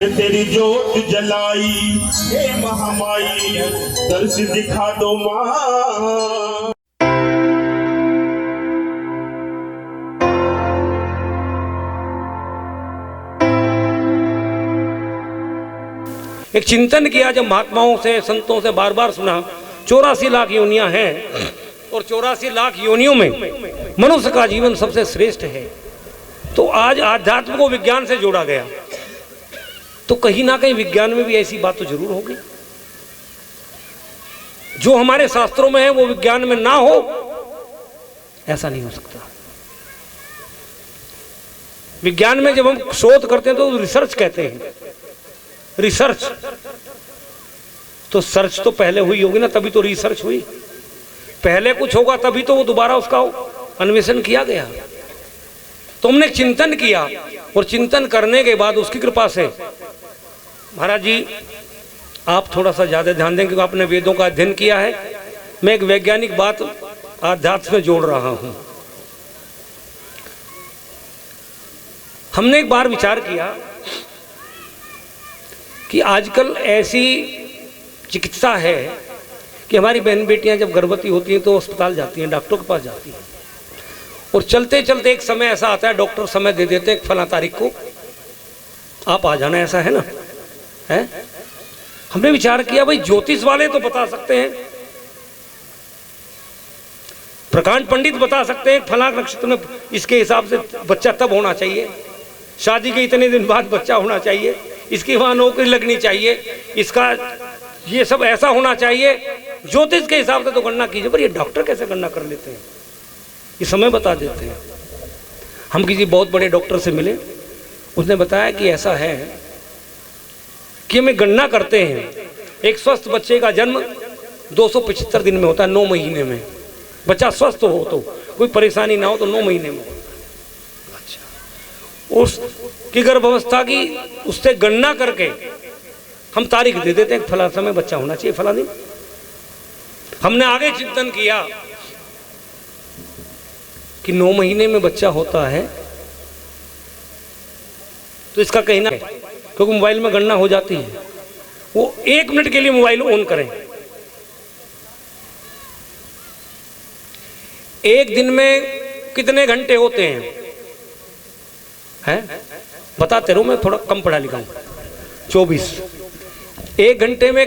तेरी जोत जलाई हे महामाई, दर्श दिखा दो माँ। एक चिंतन किया जब महात्माओं से संतों से बार बार सुना 84 लाख योनियां हैं और 84 लाख योनियों में मनुष्य का जीवन सबसे श्रेष्ठ है। तो आज आध्यात्म को विज्ञान से जोड़ा गया, तो कहीं ना कहीं विज्ञान में भी ऐसी बात तो जरूर होगी। जो हमारे शास्त्रों में है वो विज्ञान में ना हो, ऐसा नहीं हो सकता। विज्ञान में जब हम शोध करते हैं तो रिसर्च कहते हैं। रिसर्च तो सर्च तो पहले हुई होगी ना, तभी तो रिसर्च हुई। पहले कुछ होगा तभी तो वो दोबारा उसका अन्वेषण किया गया। तो हमने चिंतन किया और चिंतन करने के बाद उसकी कृपा से, महाराज जी आप थोड़ा सा ज्यादा ध्यान दें क्योंकि आपने वेदों का अध्ययन किया है। मैं एक वैज्ञानिक बात आध्यात्म में जोड़ रहा हूं। हमने एक बार विचार किया कि आजकल ऐसी चिकित्सा है कि हमारी बहन बेटियां जब गर्भवती होती हैं तो अस्पताल जाती हैं, डॉक्टर के पास जाती हैं, और चलते चलते एक समय ऐसा आता है डॉक्टर समय दे देते हैं फला तारीख को आप आ जाना, ऐसा है ना है। हमने विचार किया भाई ज्योतिष वाले तो बता सकते हैं, प्रकांड पंडित बता सकते हैं फला नक्षत्र में इसके हिसाब से बच्चा तब होना चाहिए, शादी के इतने दिन बाद बच्चा होना चाहिए, इसकी वहां नौकरी लगनी चाहिए, इसका ये सब ऐसा होना चाहिए। ज्योतिष के हिसाब से तो गणना कीजिए, पर ये डॉक्टर कैसे गणना कर लेते हैं, ये समय बता देते हैं। हम किसी बहुत बड़े डॉक्टर से मिले, उसने बताया कि ऐसा है कि हमें गणना करते हैं एक स्वस्थ बच्चे का जन्म 275 दिन में होता है, 9 महीने में। बच्चा स्वस्थ हो तो कोई परेशानी ना हो तो 9 महीने में। अच्छा, उसकी गर्भावस्था की उससे गणना करके हम तारीख दे देते हैं फला समय बच्चा होना चाहिए, फला दिन। हमने आगे चिंतन किया कि 9 महीने में बच्चा होता है तो इसका कहना है, क्योंकि मोबाइल में गणना हो जाती है, वो 1 मिनट के लिए मोबाइल ऑन करें। एक दिन में कितने घंटे होते हैं बताते रहो, मैं थोड़ा कम पढ़ा लिखा हूं। 24। 1 घंटे में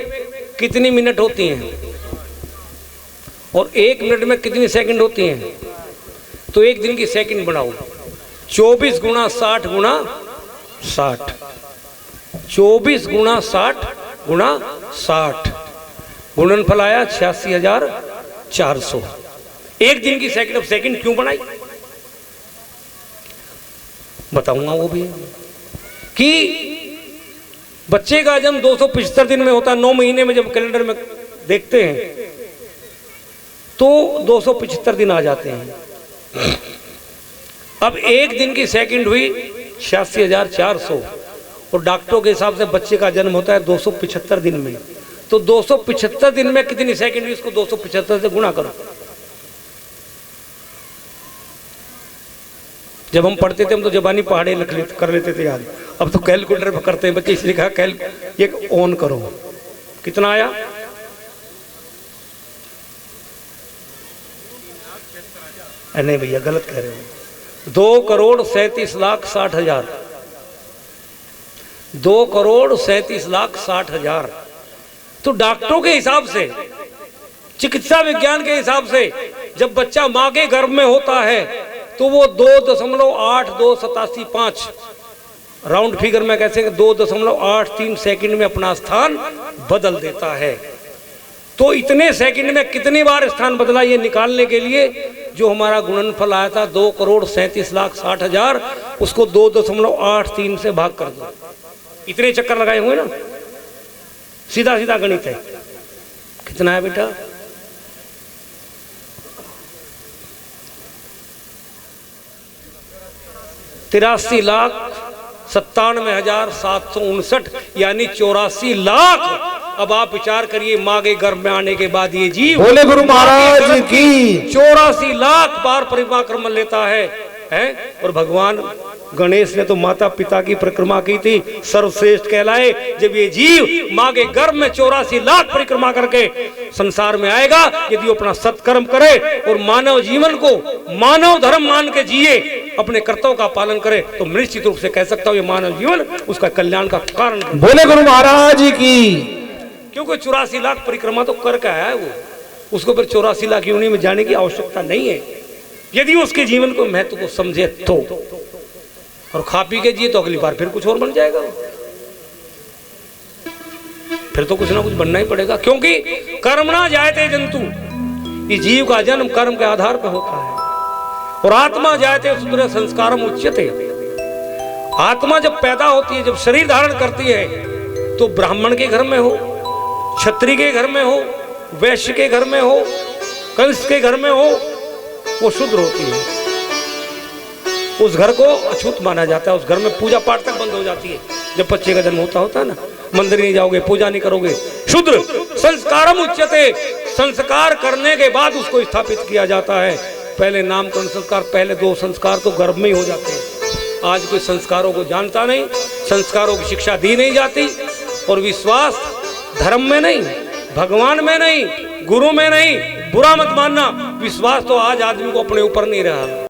कितनी मिनट होती हैं और 1 मिनट में कितनी सेकंड होती हैं, तो एक दिन की सेकंड बनाओ। 24 गुणा 60 गुणा 60, 24 गुणा 60 गुणा 60, गुणनफल आया 86,400। एक दिन की सेकंड। अब सेकंड क्यों बनाई बताऊंगा वो भी कि बच्चे का जन्म 275 दिन में होता है। 9 महीने में जब कैलेंडर में देखते हैं तो 275 दिन आ जाते हैं। अब एक दिन की सेकंड हुई 86,400 और डॉक्टरों के हिसाब से बच्चे का जन्म होता है 275 दिन में। तो 275 दिन में कितनी सेकंड हुई, इसको 275 से गुणा करो। जब हम पढ़ते थे हम तो जबानी पहाड़े कर लेते थे याद, अब तो कैलकुलेटर पर करते हैं बच्चे, इसलिए कहा ये ऑन करो। कितना आया, नहीं भैया गलत कह रहे हो, 2,37,60,000, 2,37,60,000। तो डॉक्टरों के हिसाब से, चिकित्सा विज्ञान के हिसाब से जब बच्चा मां के गर्भ में होता है तो वो 2.8285 राउंड फिगर में कैसे 2.83 सेकंड में अपना स्थान बदल देता है। तो इतने सेकंड में कितनी बार स्थान बदला ये निकालने के लिए जो हमारा गुणनफल आया था 2,37,60,000, उसको 2.83 से भाग कर दो। इतने चक्कर लगाए हुए ना, सीधा सीधा गणित है। कितना है बेटा, 83,97,759 यानी 84 लाख। अब आप विचार करिए, माँ के गर्भ में आने के बाद ये जीव, बोले गुरु महाराज की, 84 लाख बार परिक्रमा लेता है और भगवान गणेश ने तो माता पिता की परिक्रमा की थी, सर्वश्रेष्ठ कहलाए। जब ये जीव माँ के गर्भ में 84 लाख परिक्रमा करके संसार में आएगा, यदि वो अपना सत्कर्म करे और मानव जीवन को मानव धर्म मान के जिए, अपने कर्तव्य का पालन करे, तो निश्चित रूप से कह सकता हूँ ये मानव जीवन उसका कल्याण का कारण। बोले गुरु महाराज की। क्योंकि 84 लाख परिक्रमा तो करके आया है वो, उसको फिर 84 लाख योनि में जाने की आवश्यकता नहीं है, यदि उसके जीवन को महत्व को समझे तो। और खा पी के जिए तो अगली बार फिर कुछ और बन जाएगा, फिर तो कुछ ना कुछ बनना ही पड़ेगा। क्योंकि कर्म ना जायते जंतु, ये जीव का जन्म कर्म के आधार पर होता है। और आत्मा जायते सुतरे संस्कारम उच्यते, आत्मा जब पैदा होती है, जब शरीर धारण करती है, तो ब्राह्मण के घर में हो, क्षत्रिय के घर में हो, वैश्य के घर में हो, कंस के घर में हो, वो शुद्र होती है। उस घर को अछूत माना जाता है, उस घर में पूजा पाठ तक बंद हो जाती है। जब बच्चे का जन्म होता है ना, मंदिर नहीं जाओगे, पूजा नहीं करोगे, शुद्र। संस्कारम उच्यते, संस्कार करने के बाद उसको स्थापित किया जाता है। पहले नामकरण संस्कार, पहले 2 संस्कार तो गर्भ में ही हो जाते हैं। आज कोई संस्कारों को जानता नहीं, संस्कारों की शिक्षा दी नहीं जाती, और विश्वास धर्म में नहीं, भगवान में नहीं, गुरु में नहीं, बुरा मत मानना, विश्वास तो आज आदमी को अपने ऊपर नहीं रहा।